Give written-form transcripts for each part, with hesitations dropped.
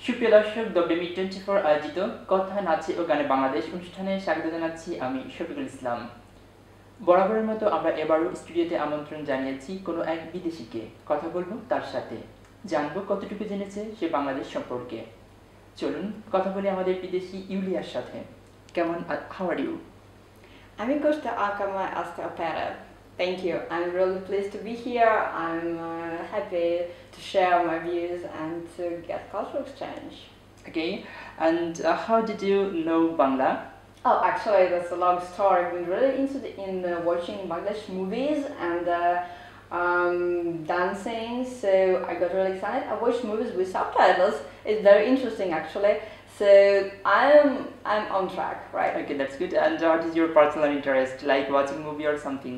সুপ্রিয় দর্শক, ডব্লিউমি 24 আয়োজিত কথা নাচে ও গানে বাংলাদেশ অনুষ্ঠানে স্বাগত জানাচ্ছি আমি শফিকুল ইসলাম। বরাবরের মতো আমরা এবারও স্টুডিওতে আমন্ত্রণ জানিয়েছি কোনো এক বিদেশিকে। কথা বলবো তার সাথে, জানবো কতটুকু জেনেছে সে বাংলাদেশ সম্পর্কে। চলুন কথা বলি আমাদের বিদেশি ইউলিয়ার সাথে। কেমন, হাউ আর ইউ? আমি Costa Akama Asta Opera. Thank you. I'm really pleased to be here. I'm happy to share my views and to get cultural exchange. Okay, and how did you know Bangla? Oh, actually, that's a long story. I've been really interested in watching Bangladesh movies and dancing, so I got really excited. I watched movies with subtitles. It's very interesting, actually. So I'm on track, right? Okay, that's good. And what is your personal interest, like watching movie or something?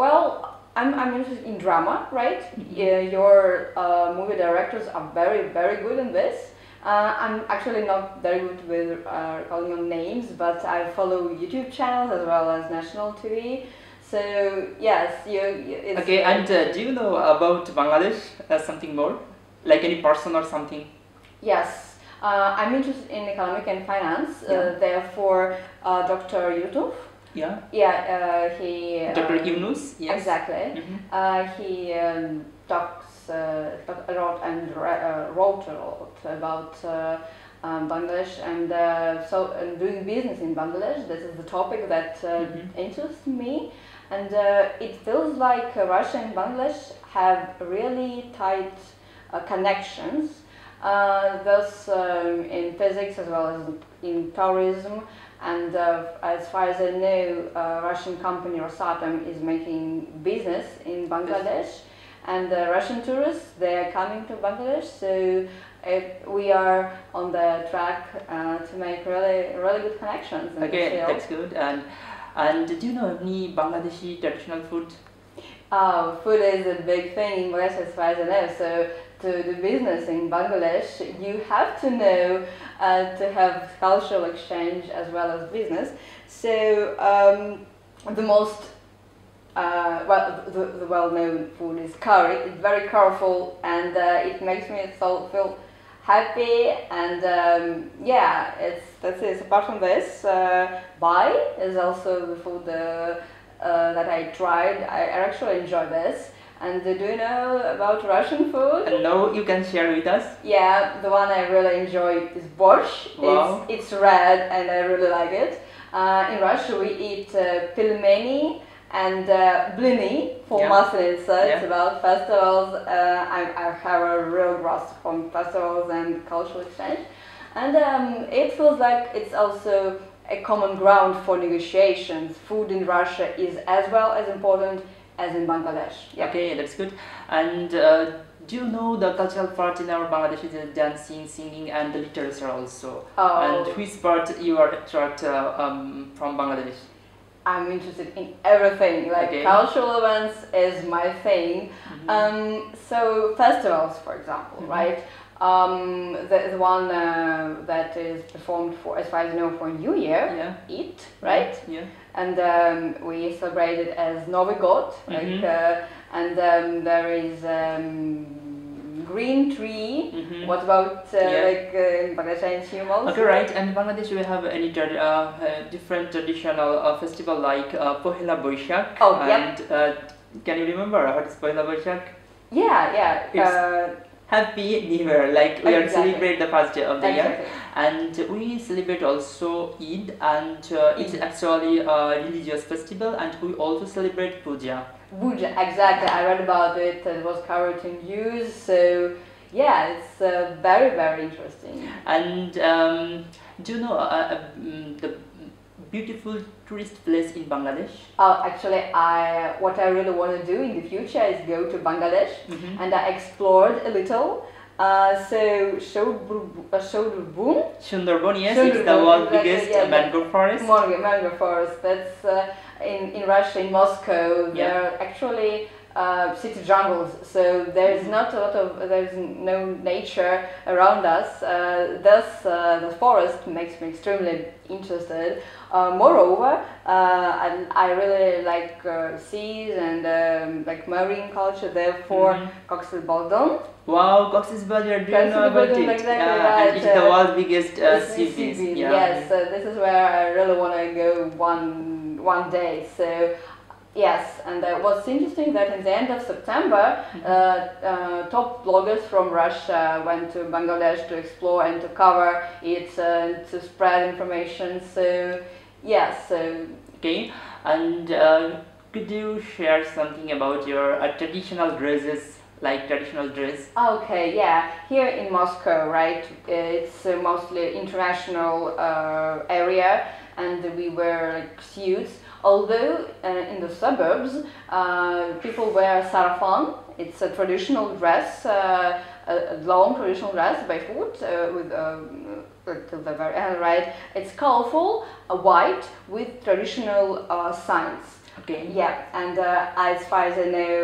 Well, I'm interested in drama, right? Your movie directors are very good in this. I'm actually not very good with calling on names, but I follow YouTube channels as well as national TV. So yes, it's okay, and do you know about Bangladesh something more, like any person or something? Yes, I'm interested in economic and finance. Therefore, Dr. Yusuf. Yeah. Yeah, he. Dr. Yunus. Yes. Exactly. He talks a lot and wrote a lot about Bangladesh and doing business in Bangladesh. This is the topic that interests me, and it feels like Russia and Bangladesh have really tight connections. Thus, in physics as well as in tourism. And as far as I know, Russian company Rosatom is making business in Bangladesh, and Russian tourists, they are coming to Bangladesh. So we are on the track to make really good connections. Okay, that's good. And do you know any Bangladeshi traditional food? Food is a big thing in Bangladesh as far as I know. So to do business in Bangladesh, you have to know to have cultural exchange as well as business. So the most the well-known food is curry. It's very colorful and it makes me feel happy. And yeah, that's it. Apart from this, bai is also the food that I tried. I actually enjoy this. And do you know about Russian food? No, you can share with us. Yeah, the one I really enjoy is borscht. Wow. It's red and I really like it. In Russia we eat pilmeni and blini for Muslims. So it's about festivals. I have a real grasp on festivals and cultural exchange. And it feels like it's also a common ground for negotiations. Food in Russia is as well as important as in Bangladesh. Yeah. Okay, that's good. And do you know the cultural part in our Bangladesh is dancing, singing, and the literature also? Oh. And which part you are attracted from Bangladesh? I'm interested in everything. Like cultural events is my thing. So festivals, for example, right? The one that is performed for, as far as I know, for New Year, Eid, right? Yeah. And we celebrate it as Novi God, like, and there is green tree. What about like Bangladesh humans? Okay, right. And in Bangladesh we have any different traditional festival like Pohela Boishakh. Oh, and can you remember what is Pohela Boishakh? Yeah. Happy New Year, like we are celebrate the first day of the year, and we celebrate also Eid, and it's actually a religious festival, and we also celebrate Puja. Puja, exactly. I read about it. It was covered in news, so yeah, it's very interesting. And do you know the beautiful tourist place in Bangladesh? Actually, what I really want to do in the future is go to Bangladesh, and I explored a little. So Sundarban, yes, it's the world's biggest mangrove forest. Mangrove forest. That's in Russia, in Moscow. There are actually city jungles, so there's there's no nature around us. Thus, the forest makes me extremely interested. Moreover, I really like seas and like marine culture. Therefore, Cox's Baldon Wow, Cox's Bazar, do you know about it? Exactly right. And it's the world's biggest sea beach. Yeah. Yes, so this is where I really want to go one day. So yes, and what's interesting that in the end of September, top bloggers from Russia went to Bangladesh to explore and to cover it, to spread information. So yes, so Okay, and could you share something about your traditional dresses, like traditional dress? okay, yeah. Here in Moscow, right, it's mostly international area, and we wear like suits. Although in the suburbs, people wear sarafan. It's a traditional dress, a long traditional dress by foot with to the very end, right. It's colorful, white with traditional signs. Okay. Yeah, and as far as I know,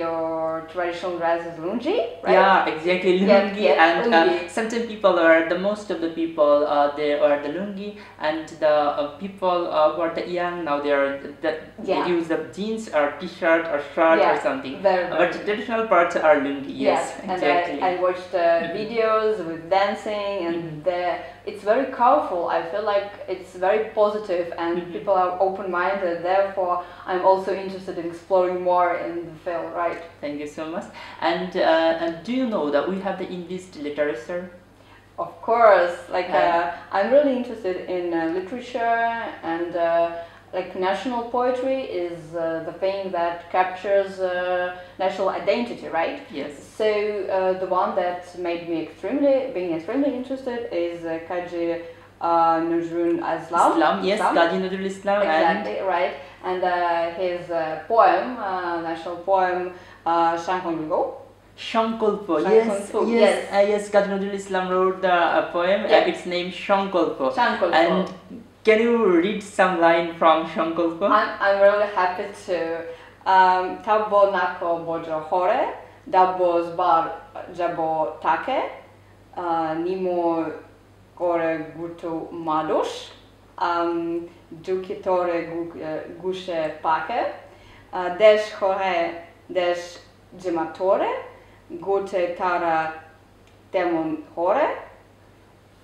your traditional dress is lungi, right? Yeah, exactly, Yep, lungi, yes, and lungi. sometimes people are the most of the people they are the lungi, and the people who are the young now they Yeah. use the jeans or t-shirt or shirt Yeah, or something. very, But very. traditional parts are lungi. Yes, And exactly. I watched videos with dancing, and it's very colorful. I feel like it's very positive, and people are open-minded. Therefore, I'm also interested in exploring more in the field, right? Thank you so much. And do you know that we have the English literature? Of course, like I'm really interested in literature, and like national poetry is the thing that captures national identity, right? Yes. So the one that made me being extremely interested is Kaji Nazrul Islam. Yes, Kazi Nazrul Islam. Exactly, right. And his poem, national poem, Shankongo. Shankolpo, Shankolpo, yes, yes. Kazi Nazrul Islam wrote the poem. Yeah. Its name Shankolpo. Shankolpo. And can you read some line from Shankolpo? I'm really happy to. Tabo nako bojo hore, dabo zbar jabo take, nimo gore gutu madosh, dukitore gushe pake, desh hore desh gematore, gute tara demon hore.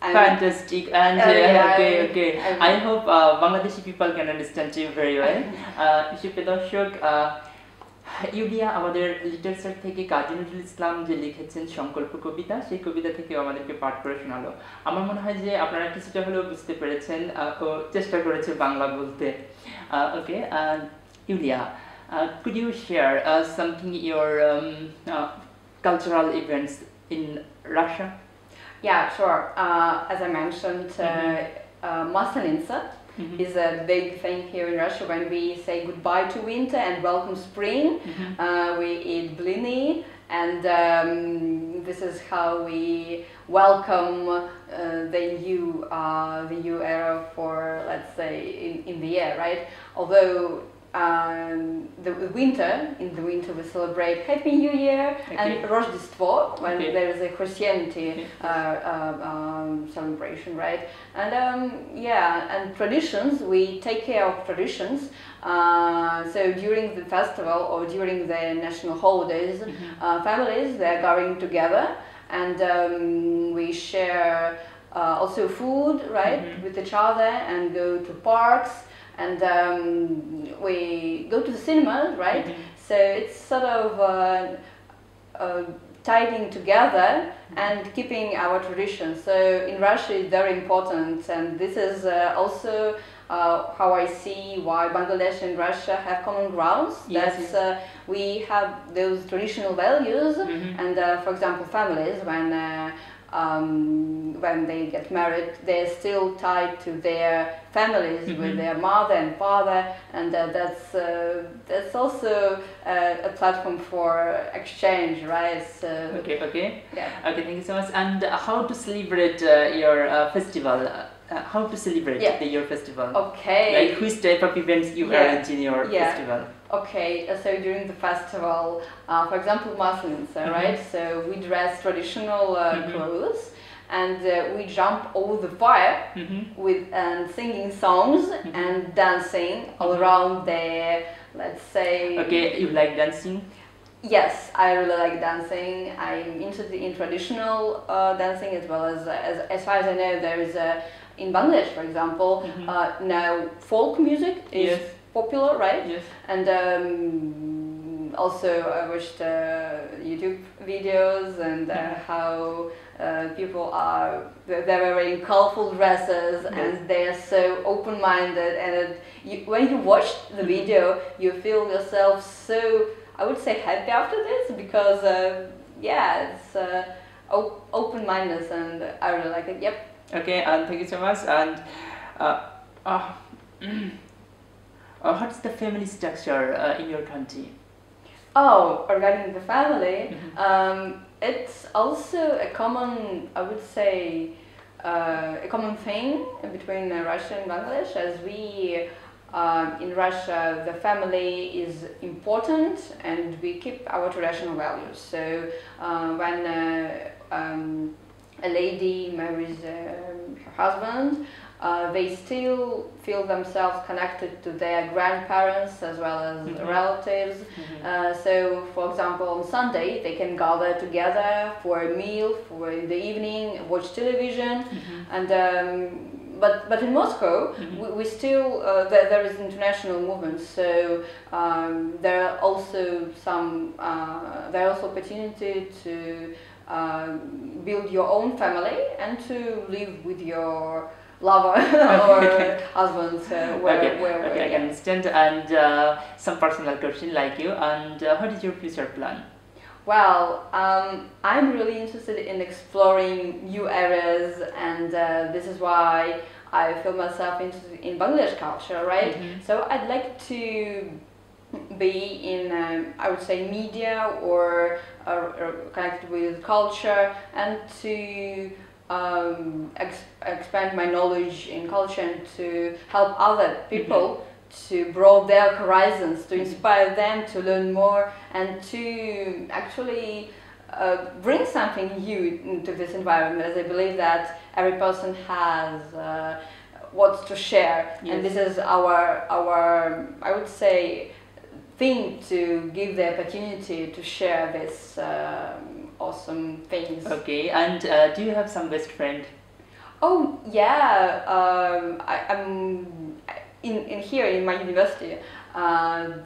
Fantastic, and yeah, okay. I hope Bangladeshi people can understand you very well. সুপ্রিয় দর্শক, ইউলিয়া আমাদের literature থেকে কাজী নজরুল ইসলাম যে লিখেছেন সংকল্প কবিতা, সেই কবিতা থেকে আমাদেরকে পাঠ করে শোনালো। আমার মনে হয় যে আপনারা কিছুটা হলেও বুঝতে পেরেছেন, ও চেষ্টা করেছে বাংলা বলতে। ওকে, ইউলিয়া, could you share something your cultural events in Russia? Yeah, sure. As I mentioned, Maslenitsa is a big thing here in Russia. When we say goodbye to winter and welcome spring, we eat blini, and this is how we welcome the new era for, let's say, in the year, right? Although in the winter we celebrate Happy New Year and Rождество when there is a Christianity celebration, right? And and traditions, we take care of traditions. So during the festival or during the national holidays, families, they're gathering together, and we share also food, right, with each other, and go to parks. And we go to the cinemas, right? So it's sort of tying together and keeping our traditions. So in Russia it's very important, and this is also how I see why Bangladesh and Russia have common grounds. That's we have those traditional values, and for example, families when they get married, they're still tied to their families with their mother and father, and that's also a platform for exchange, right? So, okay. Yeah. Okay, thank you so much. And how to celebrate your festival? How to celebrate your festival? Okay. Like which type of events you arrange in your festival? Okay, so during the festival, for example, Maslenitsa, right? So we dress traditional clothes, and we jump over the fire with singing songs and dancing all around the, let's say. Okay, you like dancing? Yes, I really like dancing. I'm interested in traditional dancing as well as far as I know, there is in Bangladesh, for example, now folk music is popular, right? Yes. And also I watched YouTube videos and how people are they're wearing colorful dresses and they are so open-minded, and when you watch the video, you feel yourself so, I would say, happy after this, because it's open-mindedness, and I really like it. Yep. Okay, and thank you so much. And what's the family structure in your country? Oh, regarding the family, it's also a common, I would say, a common thing between Russia and Bangladesh, as we in Russia, the family is important and we keep our traditional values. So when a lady marries her husband, they still feel themselves connected to their grandparents as well as relatives. So, for example, on Sunday they can gather together for a meal, for in the evening, watch television, and but in Moscow we still there is international movement. So there are also there are also opportunity to build your own family and to live with your lover or husband. Okay, I can understand. And some personal question like you. And what is your future plan? Well, I'm really interested in exploring new areas, and this is why I feel myself interested in Bangladesh culture, right? So I'd like to be in, I would say, media or connected with culture, and to expand my knowledge in culture and to help other people to broaden their horizons, to inspire them to learn more and to actually bring something new into this environment, as I believe that every person has wants to share, and this is our I would say thing, to give the opportunity to share this awesome things. Okay, and do you have some best friend? Oh yeah, I'm in here in my university.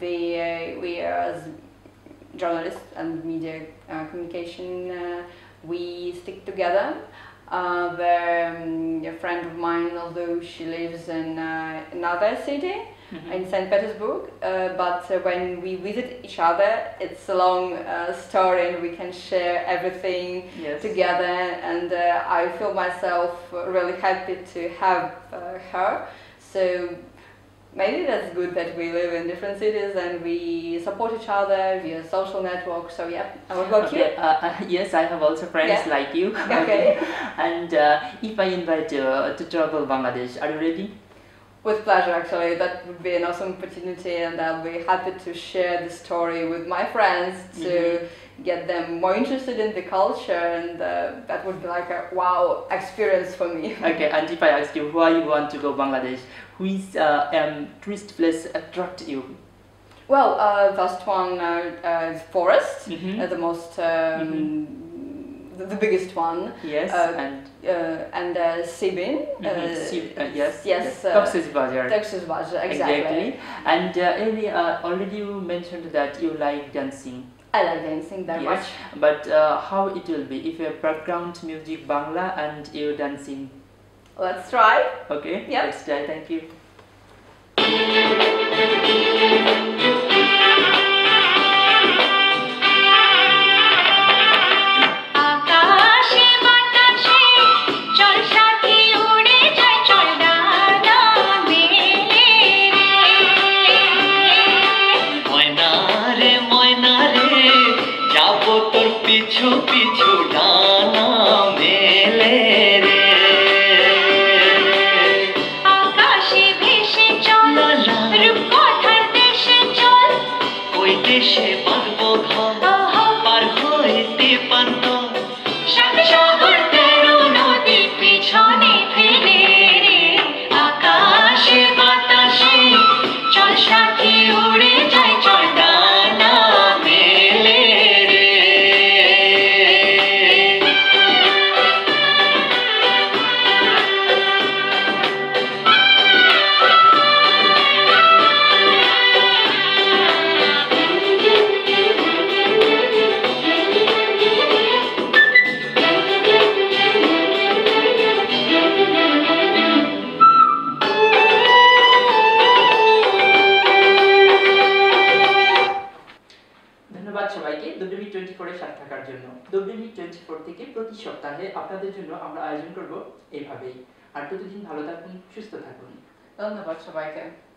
We are as journalists and media communication. We stick together. A friend of mine, although she lives in another city, in St. Petersburg, but when we visit each other, it's a long story, and we can share everything together, and I feel myself really happy to have her. So maybe that's good that we live in different cities and we support each other via social networks. So yeah, and what about you? Yes, I have also friends like you. Okay. And if I invite you to travel Bangladesh, are you ready? With pleasure, actually. That would be an awesome opportunity, and I'll be happy to share the story with my friends to get them more interested in the culture, and that would be like a wow experience for me. Okay, and if I ask you why you want to go Bangladesh, which tourist place attract you? Well, first one is forest, the most the biggest one. Yes, and Sibin. Yes. Texas Bazaar. Texas Bazaar, exactly. And already you mentioned that you like dancing. I like dancing very much. But how it will be if your background music Bangla and you dancing? Let's try. Okay. Yep. Let's try. Thank you. পিছু পিছু ডানা মেলে রে আকাশে ভেসে চল রূপকথার দেশে থাকার জন্য। W24 থেকে প্রতি সপ্তাহে আপনাদের জন্য আমরা আয়োজন করব এইভাবেই। আর ততদিন ভালো থাকুন, সুস্থ থাকুন। ধন্যবাদ সবাইকে।